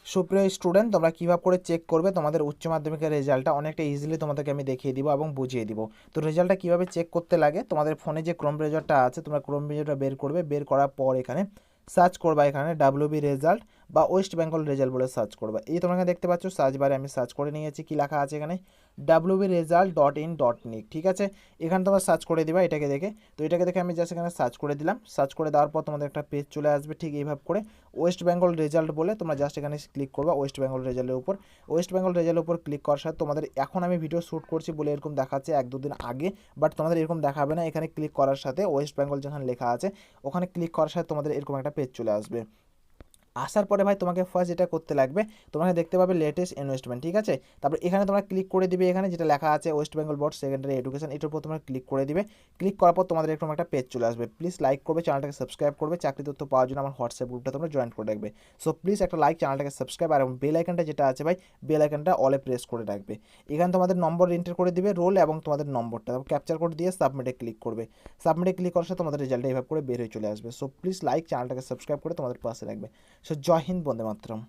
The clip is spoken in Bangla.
সুপ্রিয় স্টুডেন্ট, তোমরা কীভাবে করে চেক করবে তোমাদের উচ্চ মাধ্যমিকের রেজাল্টটা অনেকটা ইজিলি তোমাদেরকে আমি দেখিয়ে দিব এবং বুঝিয়ে দিব। তো রেজাল্টটা কীভাবে চেক করতে লাগে, তোমাদের ফোনে যে ক্রোম ব্রাউজারটা আছে তোমরা ক্রোম ব্রাউজারটা বের করবে, বের করার পর এখানে সার্চ করবা, এখানে ডাব্লিউবি রেজাল্ট বা ওয়েস্ট বেঙ্গল রেজাল্ট বলে সার্চ করবা। এই তোমরা এখানে দেখতে পাচ্ছ সার্চ বারে আমি সার্চ করে নিয়েছি, কী লেখা আছে এখানে wbresult.in.nic। ঠিক আছে, এখানে তোমরা সার্চ করে দিবা এটাকে দেখে। তো এটাকে দেখে আমি জাস্ট এখানে সার্চ করে দিলাম। সার্চ করে দেওয়ার পর তোমাদের একটা পেজ চলে আসবে ঠিক এইভাবে করে, ওয়েস্ট বেঙ্গল রেজাল্ট বলে তোমরা জাস্ট এখানে ক্লিক করবা ওয়েস্ট বেঙ্গল রেজাল্টের উপর। ওয়েস্ট বেঙ্গল রেজাল্টের উপর ক্লিক করার সাথে তোমাদের এখন আমি ভিডিও শ্যুট করছি বলে এরকম দেখাচ্ছে 1-2 দিন আগে, বাট তোমাদের এরকম দেখাবে না। এখানে ক্লিক করার সাথে ওয়েস্ট বেঙ্গল যেখানে লেখা আছে ওখানে ক্লিক করার সাথে তোমাদের এরকম একটা পেজ চলে আসবে। আসার পরে ভাই তোমাকে ফার্স্ট যেটা করতে লাগবে, তোমরা দেখতে পাবে লেটেস্ট ইনভেস্টমেন্ট। ঠিক আছে, তারপর এখানে তোমরা ক্লিক করে দিবে, এখানে যেটা লেখা আছে West Bengal board secondary education, এটার উপর তোমরা ক্লিক করে দিবে। ক্লিক করার পর তোমাদের এরকম একটা পেজ চলে আসবে। প্লিজ লাইক করবে, চ্যানেলটাকে সাবস্ক্রাইব করবে, চাকরি তথ্য পাওয়ার জন্য আমার হোয়াটসঅ্যাপ গ্রুপটা তোমরা জয়েন করে রাখবে। সো প্লিজ একটা লাইক, চ্যানেলটাকে সাবস্ক্রাইব, আর বেল আইকনটা যেটা আছে ভাই বেল আইকনটা অলে প্রেস করে রাখবে। এখানে তোমাদের নম্বর এন্টার করে দিবে, রোল এবং তোমাদের নম্বরটা, তারপর ক্যাপচার করে দিয়ে সাবমিটে ক্লিক করবে। সাবমিটে ক্লিক করার সাথে তোমাদের রেজাল্টটা এইভাবে করে বের হয়ে চলে আসবে। সো প্লিজ লাইক, চ্যানেলটাকে সাবস্ক্রাইব করে তোমাদের পাশে রাখবে। সো জয় হিন্দ, বন্দে মাতরম।